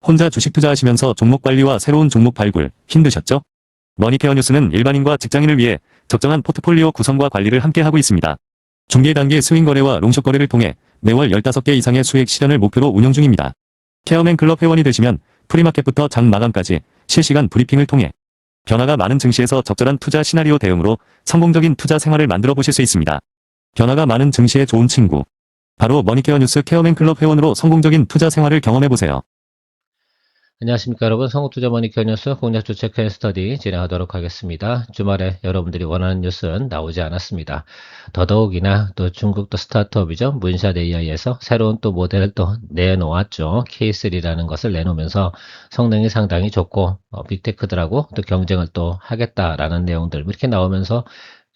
혼자 주식 투자하시면서 종목 관리와 새로운 종목 발굴 힘드셨죠? 머니케어 뉴스는 일반인과 직장인을 위해 적정한 포트폴리오 구성과 관리를 함께 하고 있습니다. 중개 단계 스윙 거래와 롱숏 거래를 통해 매월 15개 이상의 수익 실현을 목표로 운영 중입니다. 케어맨 클럽 회원이 되시면 프리마켓부터 장 마감까지 실시간 브리핑을 통해 변화가 많은 증시에서 적절한 투자 시나리오 대응으로 성공적인 투자 생활을 만들어 보실 수 있습니다. 변화가 많은 증시의 좋은 친구. 바로 머니케어 뉴스 케어맨 클럽 회원으로 성공적인 투자 생활을 경험해 보세요. 안녕하십니까 여러분. 성공투자 머니케어 뉴스 공략주 체크 스터디 진행하도록 하겠습니다. 주말에 여러분들이 원하는 뉴스는 나오지 않았습니다. 더더욱이나 또 중국 또 스타트업이죠. 문샷 AI에서 새로운 또 모델을 또 내놓았죠. K3라는 것을 내놓으면서 성능이 상당히 좋고 빅테크들하고 또 경쟁을 또 하겠다라는 내용들 이렇게 나오면서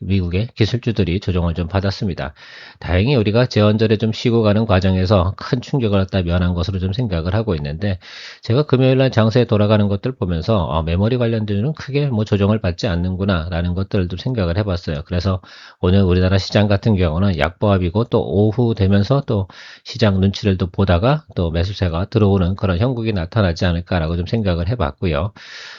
미국의 기술주들이 조정을 좀 받았습니다. 다행히 우리가 재원절에 좀 쉬고 가는 과정에서 큰 충격을 갖다 면한 것으로 좀 생각을 하고 있는데, 제가 금요일날 장세에 돌아가는 것들 보면서 메모리 관련주는 크게 뭐 조정을 받지 않는구나 라는 것들도 생각을 해봤어요. 그래서 오늘 우리나라 시장 같은 경우는 약보합이고 또 오후 되면서 또 시장 눈치를 또 보다가 또 매수세가 들어오는 그런 형국이 나타나지 않을까라고 좀 생각을 해봤고요.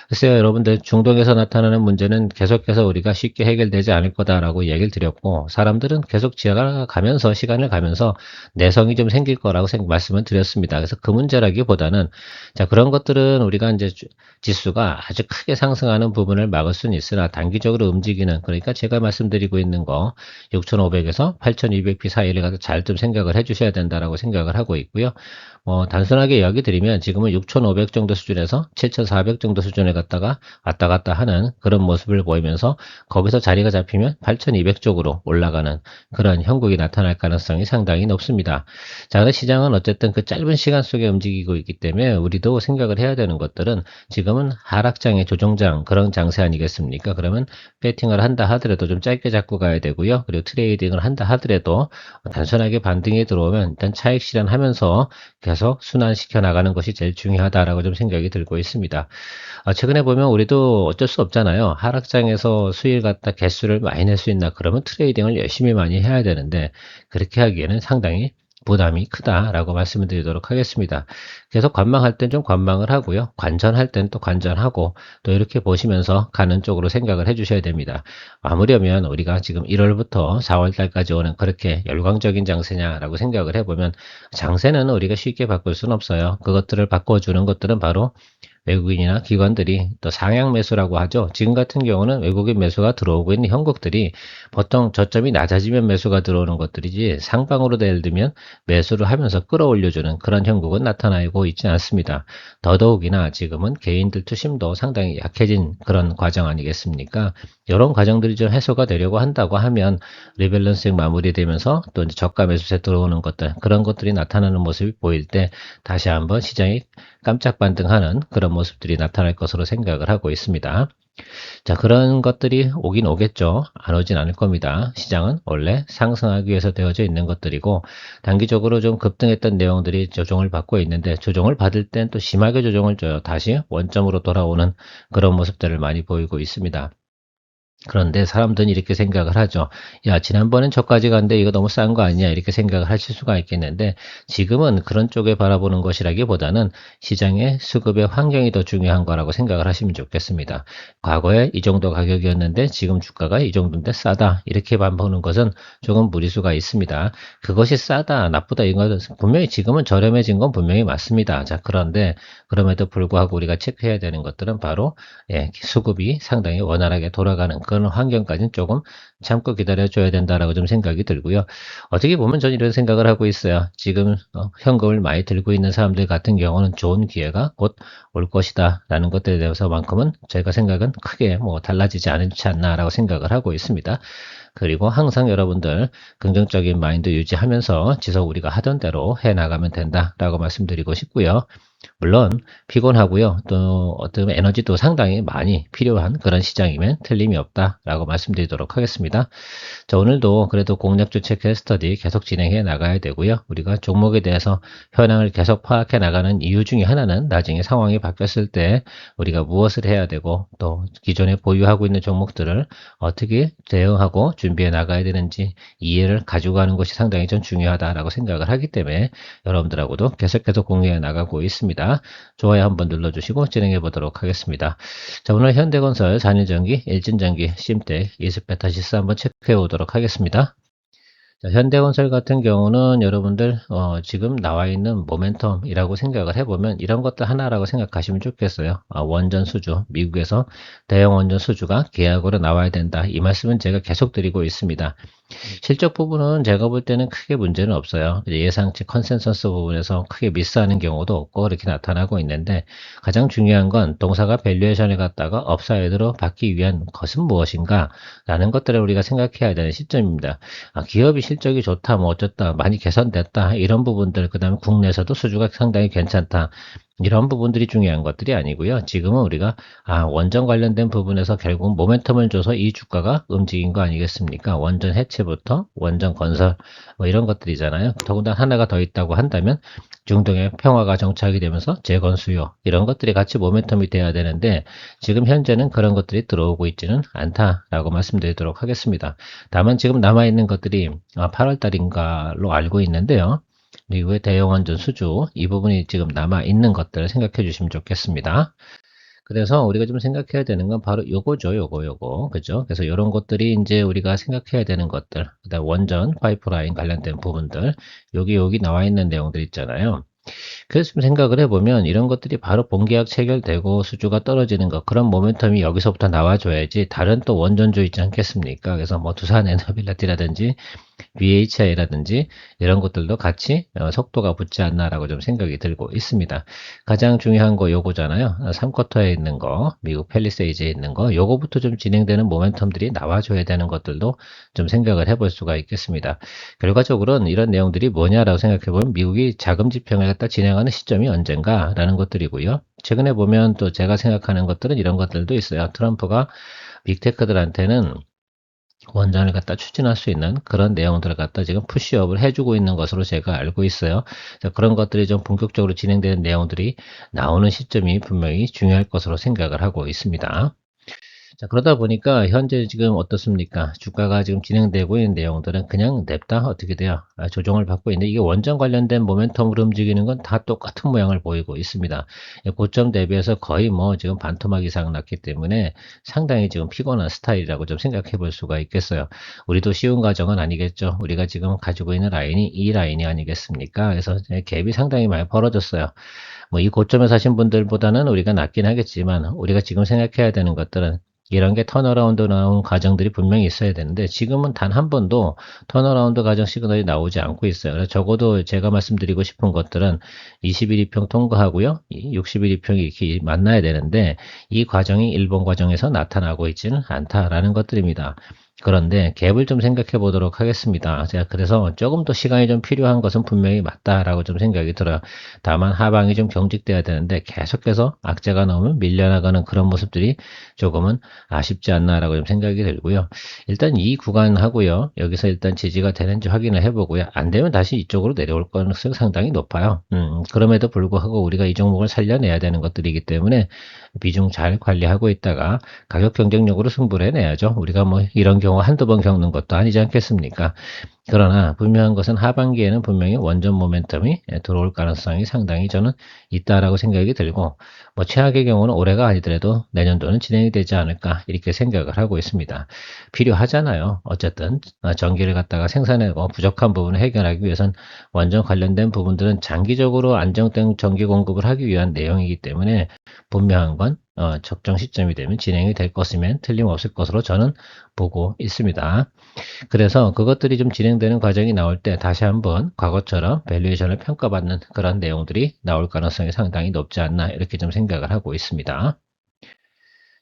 글쎄요, 여러분들, 중동에서 나타나는 문제는 계속해서 우리가 쉽게 해결되지 않을 거다라고 얘기를 드렸고, 사람들은 계속 지나가면서, 시간을 가면서 내성이 좀 생길 거라고 말씀을 드렸습니다. 그래서 그 문제라기보다는, 자, 그런 것들은 우리가 이제 지수가 아주 크게 상승하는 부분을 막을 수는 있으나, 단기적으로 움직이는, 그러니까 제가 말씀드리고 있는 거, 6,500에서 8,200p 사이를 가서 잘 좀 생각을 해 주셔야 된다라고 생각을 하고 있고요. 단순하게 이야기 드리면 지금은 6,500 정도 수준에서 7,400 정도 수준에 갔다가 왔다 갔다 하는 그런 모습을 보이면서 거기서 자리가 잡히면 8,200 쪽으로 올라가는 그런 형국이 나타날 가능성이 상당히 높습니다. 자, 근데 시장은 어쨌든 그 짧은 시간 속에 움직이고 있기 때문에 우리도 생각을 해야 되는 것들은 지금은 하락장의 조정장 그런 장세 아니겠습니까? 그러면 배팅을 한다 하더라도 좀 짧게 잡고 가야 되고요. 그리고 트레이딩을 한다 하더라도 단순하게 반등이 들어오면 일단 차익 실현하면서 계속 순환시켜 나가는 것이 제일 중요하다라고 좀 생각이 들고 있습니다. 최근에 보면 우리도 어쩔 수 없잖아요. 하락장에서 수익 갖다 개수를 많이 낼 수 있나 그러면 트레이딩을 열심히 많이 해야 되는데 그렇게 하기에는 상당히 부담이 크다라고 말씀을 드리도록 하겠습니다. 계속 관망할 땐 좀 관망을 하고요. 관전할 땐 또 관전하고 또 이렇게 보시면서 가는 쪽으로 생각을 해 주셔야 됩니다. 아무려면 우리가 지금 1월부터 4월 달까지 오는 그렇게 열광적인 장세냐라고 생각을 해보면 장세는 우리가 쉽게 바꿀 수는 없어요. 그것들을 바꿔주는 것들은 바로 외국인이나 기관들이 또 상향 매수라고 하죠. 지금 같은 경우는 외국인 매수가 들어오고 있는 형국들이 보통 저점이 낮아지면 매수가 들어오는 것들이지 상방으로 예를 들면 매수를 하면서 끌어올려주는 그런 형국은 나타나고 있지 않습니다. 더더욱이나 지금은 개인들 투심도 상당히 약해진 그런 과정 아니겠습니까? 이런 과정들이 좀 해소가 되려고 한다고 하면 리밸런싱 마무리되면서 또 이제 저가 매수세 들어오는 것들 그런 것들이 나타나는 모습이 보일 때 다시 한번 시장이 깜짝 반등하는 그런 모습들이 나타날 것으로 생각을 하고 있습니다. 자, 그런 것들이 오긴 오겠죠. 안 오진 않을 겁니다. 시장은 원래 상승하기 위해서 되어져 있는 것들이고 단기적으로 좀 급등했던 내용들이 조정을 받고 있는데 조정을 받을 땐 또 심하게 조정을 줘요. 다시 원점으로 돌아오는 그런 모습들을 많이 보이고 있습니다. 그런데 사람들은 이렇게 생각을 하죠. 야, 지난번엔 저까지 갔는데 이거 너무 싼 거 아니냐 이렇게 생각을 하실 수가 있겠는데 지금은 그런 쪽에 바라보는 것이라기보다는 시장의 수급의 환경이 더 중요한 거라고 생각을 하시면 좋겠습니다. 과거에 이 정도 가격이었는데 지금 주가가 이 정도인데 싸다 이렇게만 보는 것은 조금 무리수가 있습니다. 그것이 싸다 나쁘다 이건 분명히 지금은 저렴해진 건 분명히 맞습니다. 자, 그런데 그럼에도 불구하고 우리가 체크해야 되는 것들은 바로 수급이 상당히 원활하게 돌아가는 그런 환경까지는 조금 참고 기다려줘야 된다라고 좀 생각이 들고요. 어떻게 보면 저는 이런 생각을 하고 있어요. 지금 현금을 많이 들고 있는 사람들 같은 경우는 좋은 기회가 곧 올 것이다 라는 것들에 대해서만큼은 제가 생각은 크게 뭐 달라지지 않지 않나라고 생각을 하고 있습니다. 그리고 항상 여러분들 긍정적인 마인드 유지하면서 지속 우리가 하던 대로 해나가면 된다라고 말씀드리고 싶고요. 물론 피곤하고요. 또 어떤 에너지도 상당히 많이 필요한 그런 시장이면 틀림이 없다라고 말씀드리도록 하겠습니다. 자, 오늘도 그래도 공략주 체크 스터디 계속 진행해 나가야 되고요. 우리가 종목에 대해서 현황을 계속 파악해 나가는 이유 중에 하나는 나중에 상황이 바뀌었을 때 우리가 무엇을 해야 되고 또 기존에 보유하고 있는 종목들을 어떻게 대응하고 준비해 나가야 되는지 이해를 가지고 가는 것이 상당히 좀 중요하다라고 생각을 하기 때문에 여러분들하고도 계속해서 공유해 나가고 있습니다. 있습니다. 좋아요 한번 눌러주시고 진행해 보도록 하겠습니다. 자, 오늘 현대건설, 산일전기, 일진전기, 심텍, 이스페타시스 한번 체크해 보도록 하겠습니다. 자, 현대건설 같은 경우는 여러분들 지금 나와 있는 모멘텀이라고 생각을 해보면 이런 것들 하나라고 생각하시면 좋겠어요. 원전 수주, 미국에서 대형 원전 수주가 계약으로 나와야 된다. 이 말씀은 제가 계속 드리고 있습니다. 실적 부분은 제가 볼 때는 크게 문제는 없어요. 예상치 컨센서스 부분에서 크게 미스하는 경우도 없고 그렇게 나타나고 있는데, 가장 중요한 건 동사가 밸류에이션을 갖다가 업사이드로 받기 위한 것은 무엇인가 라는 것들을 우리가 생각해야 되는 시점입니다. 기업이 실적이 좋다, 뭐 어쩌다, 많이 개선됐다, 이런 부분들, 그 다음에 국내에서도 수주가 상당히 괜찮다, 이런 부분들이 중요한 것들이 아니고요. 지금은 우리가 원전 관련된 부분에서 결국 모멘텀을 줘서 이 주가가 움직인 거 아니겠습니까? 원전 해체부터 원전 건설 뭐 이런 것들이잖아요. 더군다나 하나가 더 있다고 한다면 중동의 평화가 정착이 되면서 재건 수요, 이런 것들이 같이 모멘텀이 돼야 되는데, 지금 현재는 그런 것들이 들어오고 있지는 않다라고 말씀드리도록 하겠습니다. 다만 지금 남아있는 것들이 8월 달인가로 알고 있는데요. 미국의 대형 원전 수주, 이 부분이 지금 남아있는 것들을 생각해 주시면 좋겠습니다. 그래서 우리가 좀 생각해야 되는 건 바로 요거죠, 요거. 그죠? 그래서 이런 것들이 이제 우리가 생각해야 되는 것들, 그다음 원전, 파이프라인 관련된 부분들, 여기 나와 있는 내용들 있잖아요. 그래서 좀 생각을 해보면 이런 것들이 바로 본계약 체결되고 수주가 떨어지는 것, 그런 모멘텀이 여기서부터 나와줘야지 다른 또 원전주 있지 않겠습니까? 그래서 뭐 두산 에너빌라티라든지 VHI라든지 이런 것들도 같이 속도가 붙지 않나라고 좀 생각이 들고 있습니다. 가장 중요한 거 요거잖아요. 3쿼터에 있는 거, 미국 팰리세이즈에 있는 거, 요거부터 좀 진행되는 모멘텀들이 나와줘야 되는 것들도 좀 생각을 해볼 수가 있겠습니다. 결과적으로는 이런 내용들이 뭐냐라고 생각해보면 미국이 자금 집행을 갖다 진행하는 시점이 언젠가라는 것들이고요. 최근에 보면 또 제가 생각하는 것들은 이런 것들도 있어요. 트럼프가 빅테크들한테는 원전을 갖다 추진할 수 있는 그런 내용들을 갖다 지금 푸시업을 해주고 있는 것으로 제가 알고 있어요. 그런 것들이 좀 본격적으로 진행되는 내용들이 나오는 시점이 분명히 중요할 것으로 생각을 하고 있습니다. 자, 그러다 보니까 현재 지금 어떻습니까? 주가가 지금 진행되고 있는 내용들은 그냥 냅다 어떻게 돼요? 조정을 받고 있는데, 이게 원전 관련된 모멘텀으로 움직이는 건 다 똑같은 모양을 보이고 있습니다. 고점 대비해서 거의 뭐 지금 반토막 이상 났기 때문에 상당히 지금 피곤한 스타일이라고 좀 생각해 볼 수가 있겠어요. 우리도 쉬운 과정은 아니겠죠. 우리가 지금 가지고 있는 라인이 이 라인이 아니겠습니까? 그래서 갭이 상당히 많이 벌어졌어요. 뭐 이 고점에 사신 분들보다는 우리가 낫긴 하겠지만, 우리가 지금 생각해야 되는 것들은 이런 게 턴어라운드 나온 과정들이 분명히 있어야 되는데, 지금은 단 한 번도 턴어라운드 과정 시그널이 나오지 않고 있어요. 그래서 적어도 제가 말씀드리고 싶은 것들은 21이평 통과하고요, 61이평이 이렇게 만나야 되는데, 이 과정이 일본 과정에서 나타나고 있지는 않다라는 것들입니다. 그런데 갭을 좀 생각해 보도록 하겠습니다. 제가 그래서 조금 더 시간이 좀 필요한 것은 분명히 맞다라고 좀 생각이 들어요. 다만 하방이 좀 경직돼야 되는데, 계속해서 악재가 나오면 밀려나가는 그런 모습들이 조금은 아쉽지 않나라고 좀 생각이 들고요. 일단 이 구간 하고요, 여기서 일단 지지가 되는지 확인을 해보고요. 안 되면 다시 이쪽으로 내려올 가능성이 상당히 높아요. 그럼에도 불구하고 우리가 이 종목을 살려내야 되는 것들이기 때문에 비중 잘 관리하고 있다가 가격 경쟁력으로 승부를 해내야죠. 우리가 뭐 이런 경우 한두 번 겪는 것도 아니지 않겠습니까? 그러나 분명한 것은 하반기에는 분명히 원전 모멘텀이 들어올 가능성이 상당히 저는 있다라고 생각이 들고, 뭐 최악의 경우는 올해가 아니더라도 내년도는 진행이 되지 않을까, 이렇게 생각을 하고 있습니다. 필요하잖아요. 어쨌든 전기를 갖다가 생산하고 부족한 부분을 해결하기 위해선 원전 관련된 부분들은 장기적으로 안정된 전기 공급을 하기 위한 내용이기 때문에, 분명한 건 적정 시점이 되면 진행이 될 것이면 틀림없을 것으로 저는 보고 있습니다. 그래서 그것들이 좀 진행되는 과정이 나올 때 다시 한번 과거처럼 밸류에이션을 평가받는 그런 내용들이 나올 가능성이 상당히 높지 않나, 이렇게 좀 생각을 하고 있습니다.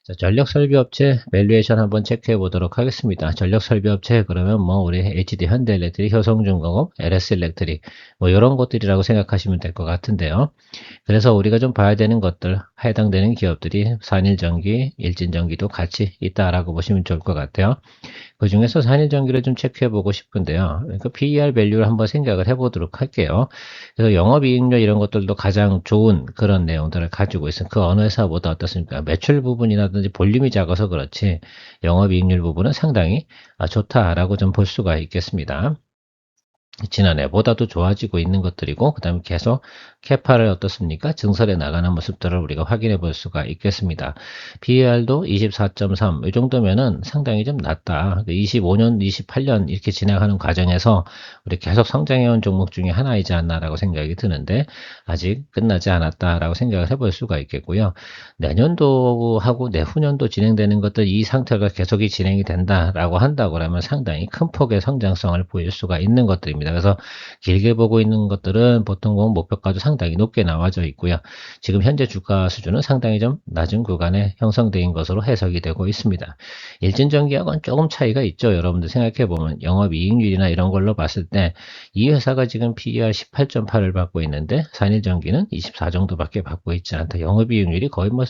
자, 전력설비업체 밸류에이션 한번 체크해 보도록 하겠습니다. 전력설비업체 그러면 뭐 우리 HD 현대일렉트릭, 효성중공업, LS일렉트릭 뭐 이런 것들이라고 생각하시면 될 것 같은데요. 그래서 우리가 좀 봐야 되는 것들, 해당되는 기업들이 산일전기, 일진전기도 같이 있다라고 보시면 좋을 것 같아요. 그 중에서 산일전기를 좀 체크해 보고 싶은데요. 그 PER 밸류를 한번 생각을 해 보도록 할게요. 그래서 영업이익률 이런 것들도 가장 좋은 그런 내용들을 가지고 있어요. 그 어느 회사보다 어떻습니까? 매출 부분이라든지 볼륨이 작아서 그렇지 영업이익률 부분은 상당히 좋다라고 좀 볼 수가 있겠습니다. 지난해보다도 좋아지고 있는 것들이고, 그 다음에 계속 캐파를 어떻습니까? 증설해 나가는 모습들을 우리가 확인해 볼 수가 있겠습니다. PER도 24.3, 이 정도면은 상당히 좀 낮다. 25년, 28년 이렇게 진행하는 과정에서 우리 계속 성장해온 종목 중에 하나이지 않나라고 생각이 드는데, 아직 끝나지 않았다라고 생각을 해볼 수가 있겠고요. 내년도하고 내후년도 진행되는 것들, 이 상태가 계속이 진행이 된다라고 한다고 하면 상당히 큰 폭의 성장성을 보일 수가 있는 것들입니다. 그래서 길게 보고 있는 것들은 보통 보면 목표가도 상당히 높게 나와져 있고요. 지금 현재 주가 수준은 상당히 좀 낮은 구간에 형성된 것으로 해석이 되고 있습니다. 일진전기하고는 조금 차이가 있죠. 여러분들 생각해 보면 영업이익률이나 이런 걸로 봤을 때 이 회사가 지금 PER 18.8을 받고 있는데 산일전기는 24 정도밖에 받고 있지 않다. 영업이익률이 거의 뭐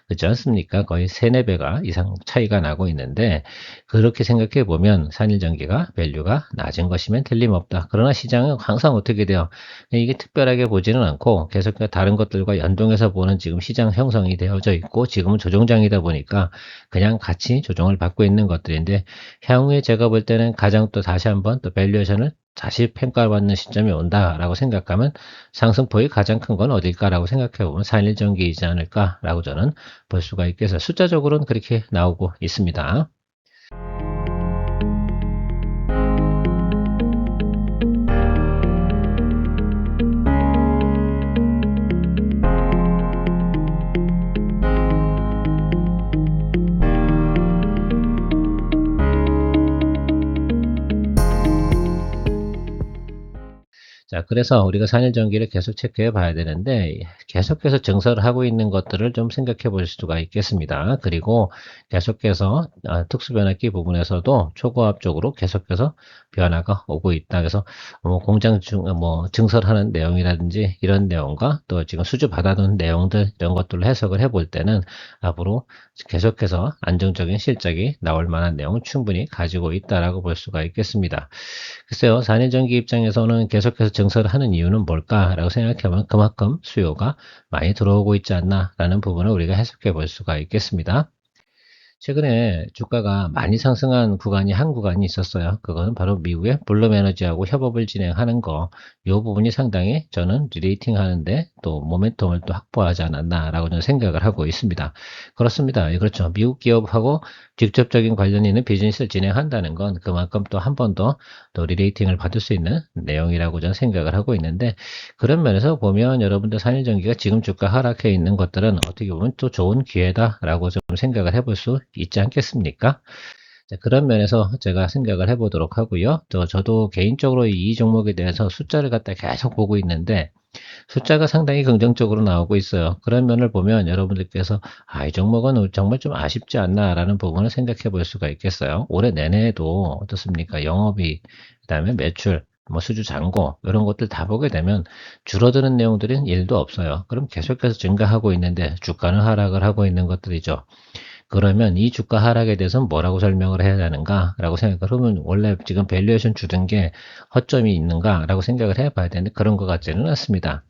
그렇지 않습니까? 거의 3, 4배가 이상 차이가 나고 있는데, 그렇게 생각해 보면 산일전기가 밸류가 낮은 것이면 틀림없다. 그러나 시장은 항상 어떻게 돼요? 이게 특별하게 보지는 않고 계속 다른 것들과 연동해서 보는 지금 시장 형성이 되어져 있고, 지금은 조정장이다 보니까 그냥 같이 조정을 받고 있는 것들인데, 향후에 제가 볼 때는 가장 또 다시 한번 또 밸류에이션을 다시 평가받는 시점이 온다라고 생각하면 상승폭이 가장 큰 건 어딜까라고 생각해 보면 산일전기이지 않을까라고 저는 볼 수가 있겠어요. 숫자적으로는 그렇게 나오고 있습니다. 자, 그래서 우리가 산일전기를 계속 체크해 봐야 되는데, 계속해서 증설을 하고 있는 것들을 좀 생각해 볼 수가 있겠습니다. 그리고 계속해서 특수변압기 부분에서도 초고압적으로 계속해서 변화가 오고 있다. 그래서 공장 증설하는 내용이라든지 이런 내용과 또 지금 수주 받아둔 내용들, 이런 것들을 해석을 해볼 때는 앞으로 계속해서 안정적인 실적이 나올 만한 내용은 충분히 가지고 있다라고 볼 수가 있겠습니다. 글쎄요, 산일전기 입장에서는 계속해서 증설을 하는 이유는 뭘까라고 생각해보면 그만큼 수요가 많이 들어오고 있지 않나라는 부분을 우리가 해석해 볼 수가 있겠습니다. 최근에 주가가 많이 상승한 구간이 한 구간이 있었어요. 그거는 바로 미국의 블룸에너지하고 협업을 진행하는 거. 이 부분이 상당히 저는 리레이팅 하는데 또 모멘텀을 또 확보하지 않았나라고 저는 생각을 하고 있습니다. 그렇습니다. 예, 그렇죠. 미국 기업하고 직접적인 관련이 있는 비즈니스를 진행한다는 건 그만큼 또 한 번 더 또 리레이팅을 받을 수 있는 내용이라고 저는 생각을 하고 있는데, 그런 면에서 보면 여러분들 산일전기가 지금 주가 하락해 있는 것들은 어떻게 보면 또 좋은 기회다라고 좀 생각을 해볼 수 있지 않겠습니까? 자, 그런 면에서 제가 생각을 해보도록 하고요. 저도 개인적으로 이 종목에 대해서 숫자를 갖다 계속 보고 있는데 숫자가 상당히 긍정적으로 나오고 있어요. 그런 면을 보면 여러분들께서 이 종목은 정말 좀 아쉽지 않나라는 부분을 생각해 볼 수가 있겠어요. 올해 내내에도 어떻습니까? 영업이, 그다음에 매출, 수주 잔고 이런 것들 다 보게 되면 줄어드는 내용들은 일도 없어요. 그럼 계속해서 증가하고 있는데 주가는 하락을 하고 있는 것들이죠. 그러면 이 주가 하락에 대해서는 뭐라고 설명을 해야 하는가 라고 생각을 하면, 원래 지금 밸류에이션 주던 게 허점이 있는가 라고 생각을 해 봐야 되는데 그런 것 같지는 않습니다.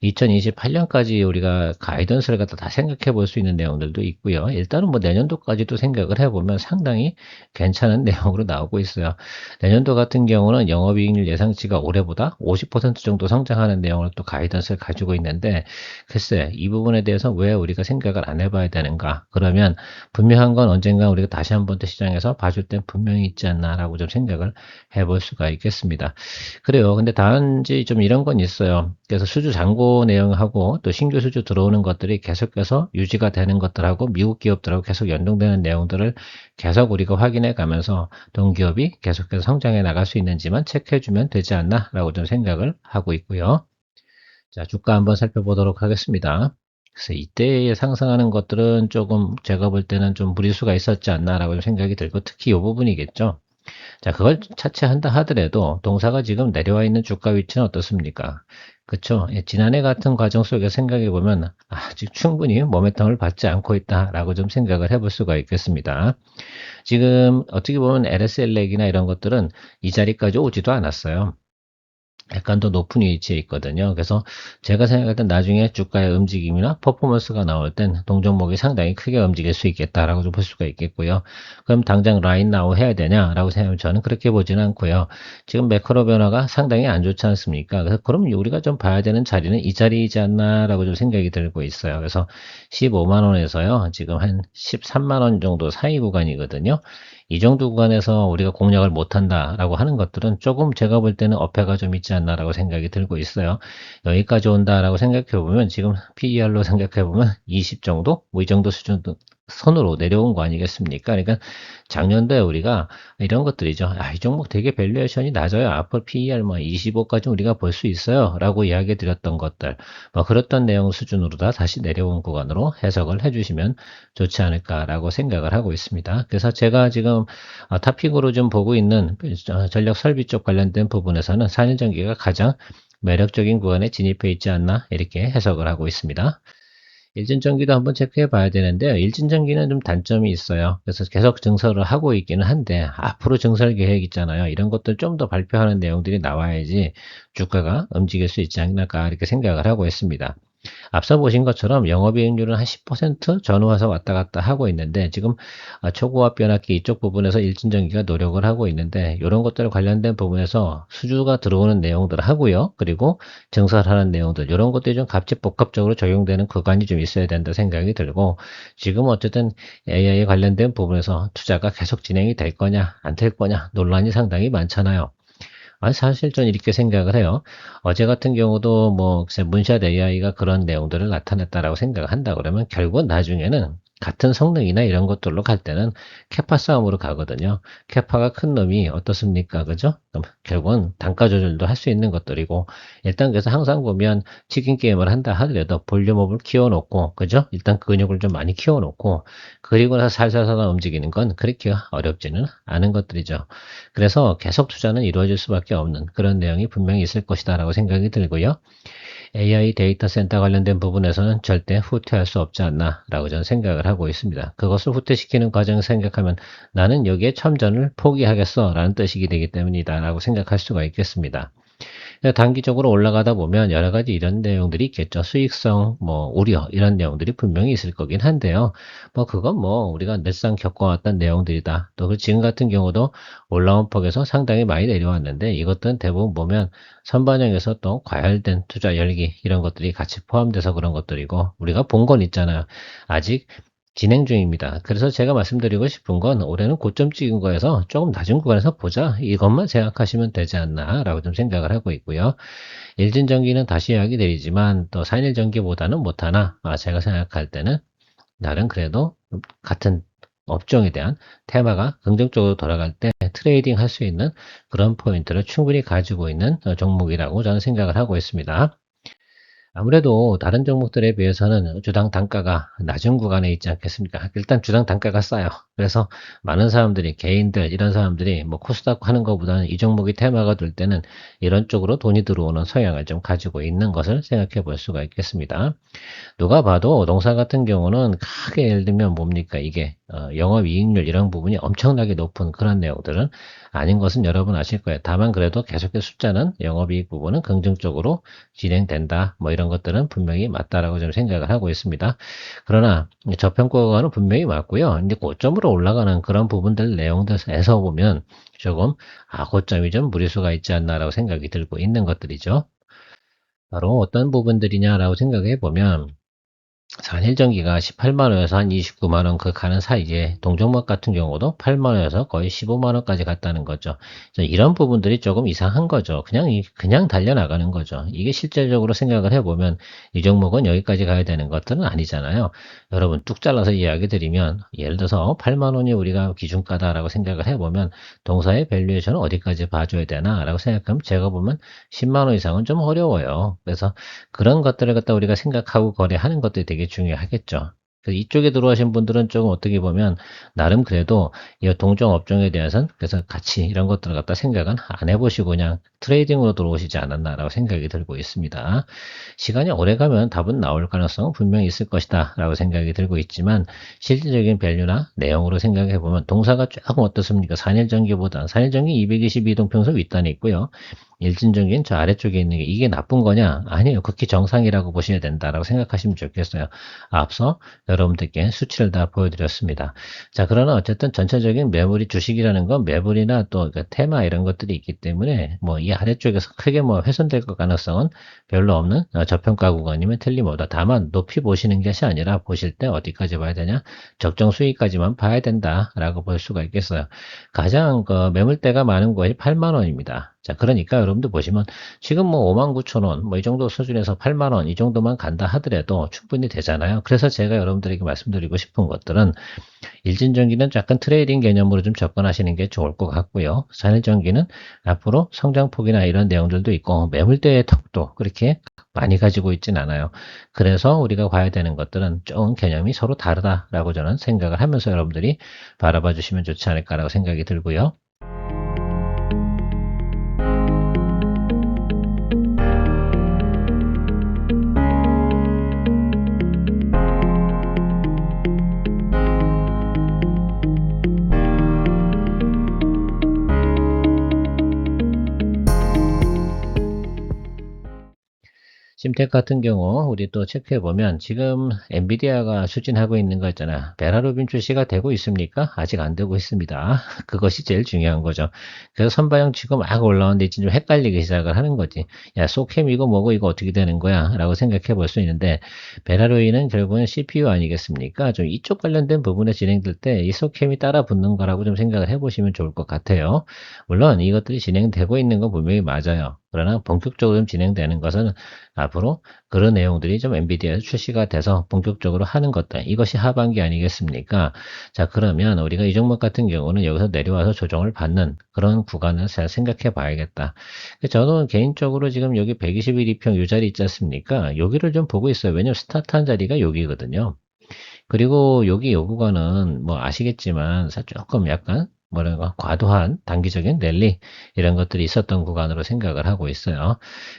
2028년까지 우리가 가이던스를 갖다 다 생각해 볼 수 있는 내용들도 있고요. 일단은 내년도까지도 생각을 해보면 상당히 괜찮은 내용으로 나오고 있어요. 내년도 같은 경우는 영업이익률 예상치가 올해보다 50% 정도 성장하는 내용을 또 가이던스를 가지고 있는데, 글쎄 이 부분에 대해서 왜 우리가 생각을 안 해봐야 되는가? 그러면 분명한 건 언젠가 우리가 다시 한번 더 시장에서 봐줄 땐 분명히 있지 않나라고 좀 생각을 해볼 수가 있겠습니다. 그래요. 근데 단지 좀 이런 건 있어요. 그래서 수주 잔고 내용하고 또 신규 수주 들어오는 것들이 계속해서 유지가 되는 것들하고 미국 기업들하고 계속 연동되는 내용들을 계속 우리가 확인해 가면서 동기업이 계속해서 성장해 나갈 수 있는지만 체크해 주면 되지 않나 라고 좀 생각을 하고 있고요. 자, 주가 한번 살펴보도록 하겠습니다. 그래서 이때에 상승하는 것들은 조금 제가 볼 때는 좀 무리수가 있었지 않나라고 생각이 들고, 특히 이 부분이겠죠. 자, 그걸 차치한다 하더라도 동사가 지금 내려와 있는 주가 위치는 어떻습니까? 그쵸? 예, 지난해 같은 과정 속에 생각해 보면 아직 충분히 모멘텀을 받지 않고 있다라고 좀 생각을 해볼 수가 있겠습니다. 지금 어떻게 보면 LSL 렉이나 이런 것들은 이 자리까지 오지도 않았어요. 약간 더 높은 위치에 있거든요. 그래서 제가 생각할 땐 나중에 주가의 움직임이나 퍼포먼스가 나올 땐 동종목이 상당히 크게 움직일 수 있겠다라고 좀 볼 수가 있겠고요. 그럼 당장 라인 나우 해야 되냐라고 생각하면 저는 그렇게 보지는 않고요. 지금 매크로 변화가 상당히 안 좋지 않습니까? 그래서 그럼 우리가 좀 봐야 되는 자리는 이 자리이지 않나라고 좀 생각이 들고 있어요. 그래서 15만 원에서요. 지금 한 13만 원 정도 사이 구간이거든요. 이 정도 구간에서 우리가 공략을 못한다라고 하는 것들은 조금 제가 볼 때는 어폐가 좀 있지 않나라고 생각이 들고 있어요. 여기까지 온다라고 생각해 보면 지금 PER로 생각해 보면 20 정도? 뭐 이 정도 수준 선으로 내려온 거 아니겠습니까? 그러니까 작년도에 우리가 이런 것들이죠. 이 종목 되게 밸류에이션이 낮아요. 앞으로 PER 뭐 25까지 우리가 볼 수 있어요. 라고 이야기 드렸던 것들. 뭐 그랬던 내용 수준으로 다 다시 내려온 구간으로 해석을 해주시면 좋지 않을까라고 생각을 하고 있습니다. 그래서 제가 지금 탑픽으로 좀 보고 있는 전력 설비 쪽 관련된 부분에서는 산일전기가 가장 매력적인 구간에 진입해 있지 않나 이렇게 해석을 하고 있습니다. 일진전기도 한번 체크해 봐야 되는데요. 일진전기는 좀 단점이 있어요. 그래서 계속 증설을 하고 있기는 한데 앞으로 증설 계획 있잖아요. 이런 것들 좀 더 발표하는 내용들이 나와야지 주가가 움직일 수 있지 않을까 이렇게 생각을 하고 있습니다. 앞서 보신 것처럼 영업이익률은 한 10% 전후와서 왔다 갔다 하고 있는데 지금 초고압 변압기 이쪽 부분에서 일진전기가 노력을 하고 있는데 이런 것들 관련된 부분에서 수주가 들어오는 내용들 하고요. 그리고 증설하는 내용들 이런 것들이 좀 같이 복합적으로 적용되는 구간이 좀 있어야 된다 생각이 들고 지금 어쨌든 AI 관련된 부분에서 투자가 계속 진행이 될 거냐 안 될 거냐 논란이 상당히 많잖아요. 사실 저는 이렇게 생각을 해요. 어제 같은 경우도 뭐 글쎄 문샷 AI가 그런 내용들을 나타냈다라고 생각을 한다 그러면 결국 나중에는 같은 성능이나 이런 것들로 갈 때는 캐파 싸움으로 가거든요. 캐파가 큰 놈이 어떻습니까? 그죠? 그럼 결국은 단가 조절도 할 수 있는 것들이고 일단 그래서 항상 보면 치킨 게임을 한다 하더라도 볼륨업을 키워놓고 그죠? 일단 근육을 좀 많이 키워놓고 그리고 나서 살살살 움직이는 건 그렇게 어렵지는 않은 것들이죠. 그래서 계속 투자는 이루어질 수밖에 없는 그런 내용이 분명히 있을 것이다 라고 생각이 들고요. AI 데이터 센터 관련된 부분에서는 절대 후퇴할 수 없지 않나 라고 저는 생각을 하고 있습니다. 그것을 후퇴시키는 과정을 생각하면 나는 여기에 참전을 포기하겠어 라는 뜻이 되기 때문이다 라고 생각할 수가 있겠습니다. 단기적으로 올라가다 보면 여러 가지 이런 내용들이 있겠죠. 수익성, 뭐 우려 이런 내용들이 분명히 있을 거긴 한데요. 뭐 그건 뭐 우리가 늘상 겪어왔던 내용들이다. 또 지금 같은 경우도 올라온 폭에서 상당히 많이 내려왔는데 이것들은 대부분 보면 선반영에서 또 과열된 투자 열기 이런 것들이 같이 포함돼서 그런 것들이고 우리가 본 건 있잖아요. 아직 진행 중입니다. 그래서 제가 말씀드리고 싶은 건 올해는 고점 찍은 거에서 조금 낮은 구간에서 보자 이것만 생각하시면 되지 않나 라고 좀 생각을 하고 있고요. 일진전기는 다시 이야기 드리지만 또 산일전기보다는 못하나 제가 생각할 때는 나름 그래도 같은 업종에 대한 테마가 긍정적으로 돌아갈 때 트레이딩 할 수 있는 그런 포인트를 충분히 가지고 있는 종목이라고 저는 생각을 하고 있습니다. 아무래도 다른 종목들에 비해서는 주당 단가가 낮은 구간에 있지 않겠습니까? 일단 주당 단가가 싸요. 그래서 많은 사람들이, 개인들, 이런 사람들이 뭐 코스닥 하는 것보다는 이 종목이 테마가 될 때는 이런 쪽으로 돈이 들어오는 성향을 좀 가지고 있는 것을 생각해 볼 수가 있겠습니다. 누가 봐도 농사 같은 경우는 크게 예를 들면 뭡니까 이게 영업이익률 이런 부분이 엄청나게 높은 그런 내용들은 아닌 것은 여러분 아실 거예요. 다만 그래도 계속해서 숫자는 영업이익 부분은 긍정적으로 진행된다 뭐 이런 것들은 분명히 맞다라고 좀 생각을 하고 있습니다. 그러나 저평가는 분명히 맞고요. 이제 고점으로 올라가는 그런 부분들 내용들에서 보면 조금 고점이 좀 무리수가 있지 않나라고 생각이 들고 있는 것들이죠. 바로 어떤 부분들이냐라고 생각해 보면 산일전기가 18만원에서 한 29만원 그 가는 사이에 동종목 같은 경우도 8만원에서 거의 15만원까지 갔다는 거죠. 이런 부분들이 조금 이상한 거죠. 그냥 달려나가는 거죠. 이게 실질적으로 생각을 해보면 이 종목은 여기까지 가야 되는 것들은 아니잖아요. 여러분 뚝 잘라서 이야기 드리면 예를 들어서 8만원이 우리가 기준가다라고 생각을 해보면 동사의 밸류에이션은 어디까지 봐줘야 되나 라고 생각하면 제가 보면 10만원 이상은 좀 어려워요. 그래서 그런 것들을 갖다 우리가 생각하고 거래하는 것들이 되게 중요하겠죠. 그래서 이쪽에 들어오신 분들은 조금 어떻게 보면 나름 그래도 이 동종 업종에 대해서는 그래서 같이 이런 것들을 갖다 생각은 안 해보시고 그냥 트레이딩으로 들어오시지 않았나라고 생각이 들고 있습니다. 시간이 오래 가면 답은 나올 가능성은 분명히 있을 것이다 라고 생각이 들고 있지만 실질적인 밸류나 내용으로 생각해 보면 동사가 조금 어떻습니까? 산일전기보다 산일전기 222동평소 윗단에 있고요. 일진전기는 저 아래쪽에 있는 게 이게 나쁜 거냐? 아니에요. 극히 정상이라고 보셔야 된다라고 생각하시면 좋겠어요. 앞서 여러분들께 수치를 다 보여드렸습니다. 자, 그러나 어쨌든 전체적인 매물이 주식이라는 건 매물이나 또 그 테마 이런 것들이 있기 때문에 뭐 이 아래쪽에서 크게 뭐 훼손될 것 가능성은 별로 없는 저평가 구간이면 틀림없다. 다만 높이 보시는 것이 아니라 보실 때 어디까지 봐야 되냐? 적정 수익까지만 봐야 된다라고 볼 수가 있겠어요. 가장 그 매물대가 많은 곳이 8만 원입니다. 자, 그러니까 여러분들 보시면 지금 뭐 5만 9천 원, 뭐 이 정도 수준에서 8만 원, 이 정도만 간다 하더라도 충분히 되잖아요. 그래서 제가 여러분들에게 말씀드리고 싶은 것들은 일진전기는 약간 트레이딩 개념으로 좀 접근하시는 게 좋을 것 같고요. 산일전기는 앞으로 성장폭이나 이런 내용들도 있고 매물대의 턱도 그렇게 많이 가지고 있진 않아요. 그래서 우리가 봐야 되는 것들은 좀 개념이 서로 다르다라고 저는 생각을 하면서 여러분들이 바라봐 주시면 좋지 않을까라고 생각이 들고요. 심텍 같은 경우 우리 또 체크해 보면 지금 엔비디아가 추진하고 있는 거 있잖아. 베라루빈 출시가 되고 있습니까? 아직 안 되고 있습니다. 그것이 제일 중요한 거죠. 그래서 선반영 치고 막 올라오는데 이제 좀 헷갈리기 시작을 하는 거지. 야, 소캠 이거 뭐고 이거 어떻게 되는 거야? 라고 생각해 볼 수 있는데 베라루빈은 결국은 CPU 아니겠습니까? 좀 이쪽 관련된 부분에 진행될 때 이 소캠이 따라 붙는 거라고 좀 생각을 해 보시면 좋을 것 같아요. 물론 이것들이 진행되고 있는 건 분명히 맞아요. 그러나 본격적으로 좀 진행되는 것은 앞으로 그런 내용들이 좀 엔비디아에서 출시가 돼서 본격적으로 하는 것들, 이것이 하반기 아니겠습니까? 자, 그러면 우리가 이 종목 같은 경우는 여기서 내려와서 조정을 받는 그런 구간을 잘 생각해 봐야겠다. 저는 개인적으로 지금 여기 121 이평 이 자리 있지 않습니까? 여기를 좀 보고 있어요. 왜냐면 스타트한 자리가 여기거든요. 그리고 여기 요 구간은 뭐 아시겠지만 조금 약간 뭐랄까 과도한 단기적인 랠리 이런 것들이 있었던 구간으로 생각을 하고 있어요.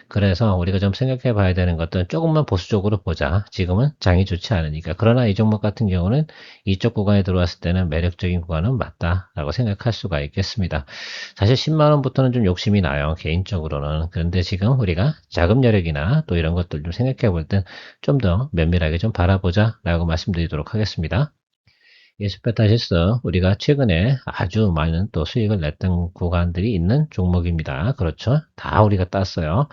그래서 우리가 좀 생각해 봐야 되는 것들은 조금만 보수적으로 보자. 지금은 장이 좋지 않으니까. 그러나 이 종목 같은 경우는 이쪽 구간에 들어왔을 때는 매력적인 구간은 맞다라고 생각할 수가 있겠습니다. 사실 10만 원부터는 좀 욕심이 나요. 개인적으로는. 그런데 지금 우리가 자금 여력이나 또 이런 것들 좀 생각해 볼 땐 좀 더 면밀하게 좀 바라보자 라고 말씀드리도록 하겠습니다. 예스페타시스 우리가 최근에 아주 많은 또 수익을 냈던 구간들이 있는 종목입니다. 그렇죠? 다 우리가 땄어요.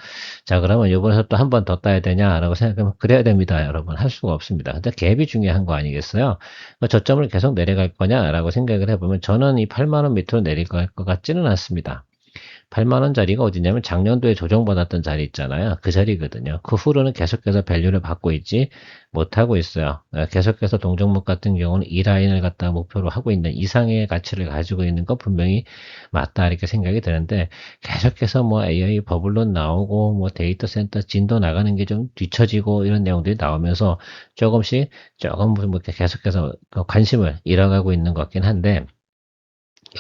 자, 그러면 이번에서 또 한 번 더 따야 되냐라고 생각하면 그래야 됩니다. 여러분. 할 수가 없습니다. 근데 갭이 중요한 거 아니겠어요? 저점을 계속 내려갈 거냐라고 생각을 해보면 저는 이 8만 원 밑으로 내려갈 것 같지는 않습니다. 8만 원짜리가 어디냐면 작년도에 조정받았던 자리 있잖아요. 그 자리거든요. 그 후로는 계속해서 밸류를 받고 있지 못하고 있어요. 계속해서 동종목 같은 경우는 이 라인을 갖다 목표로 하고 있는 이상의 가치를 가지고 있는 건 분명히 맞다 이렇게 생각이 드는데 계속해서 뭐 AI 버블론 나오고 뭐 데이터 센터 진도 나가는 게 좀 뒤처지고 이런 내용들이 나오면서 조금씩 조금 뭐 계속해서 관심을 잃어가고 있는 것 같긴 한데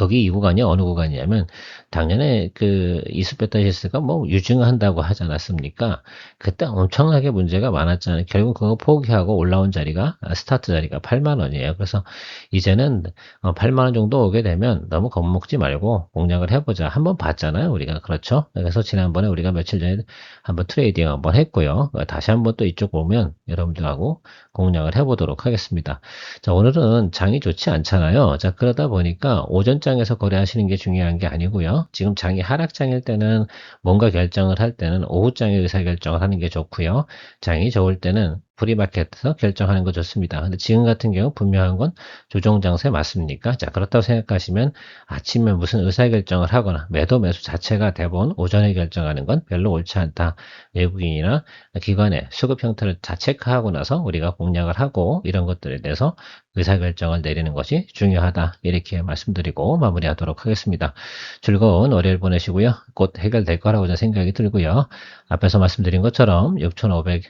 여기 이 구간이 어느 구간이냐면 작년에 그 이스페타시스가 뭐 유증한다고 하지 않았습니까? 그때 엄청나게 문제가 많았잖아요. 결국 그거 포기하고 올라온 자리가 스타트 자리가 8만 원이에요. 그래서 이제는 8만 원 정도 오게 되면 너무 겁먹지 말고 공략을 해보자. 한번 봤잖아요, 우리가. 그렇죠? 그래서 지난번에 우리가 며칠 전에 한번 트레이딩 한번 했고요. 다시 한번 또 이쪽 오면 여러분들하고 공략을 해보도록 하겠습니다. 자, 오늘은 장이 좋지 않잖아요. 자, 그러다 보니까 오전장에서 거래하시는 게 중요한 게 아니고요. 지금 장이 하락장일 때는 뭔가 결정을 할 때는 오후장에 의사결정을 하는 게 좋고요. 장이 좋을 때는 프리마켓에서 결정하는 거 좋습니다. 근데 지금 같은 경우 분명한 건 조정장세 맞습니까? 자, 그렇다고 생각하시면 아침에 무슨 의사결정을 하거나 매도 매수 자체가 대부분 오전에 결정하는 건 별로 옳지 않다. 외국인이나 기관의 수급 형태를 다 체크하고 나서 우리가 공략을 하고 이런 것들에 대해서 의사결정을 내리는 것이 중요하다. 이렇게 말씀드리고 마무리하도록 하겠습니다. 즐거운 월요일 보내시고요. 곧 해결될 거라고 저는 생각이 들고요. 앞에서 말씀드린 것처럼 6,500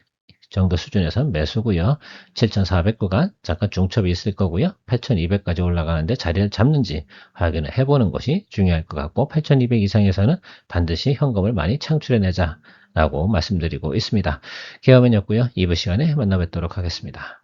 정도 수준에서 매수고요. 7,400 구간 잠깐 중첩이 있을 거고요. 8,200까지 올라가는데 자리를 잡는지 확인을 해보는 것이 중요할 것 같고 8,200 이상에서는 반드시 현금을 많이 창출해내자 라고 말씀드리고 있습니다. 개화면이었고요. 2부 시간에 만나 뵙도록 하겠습니다.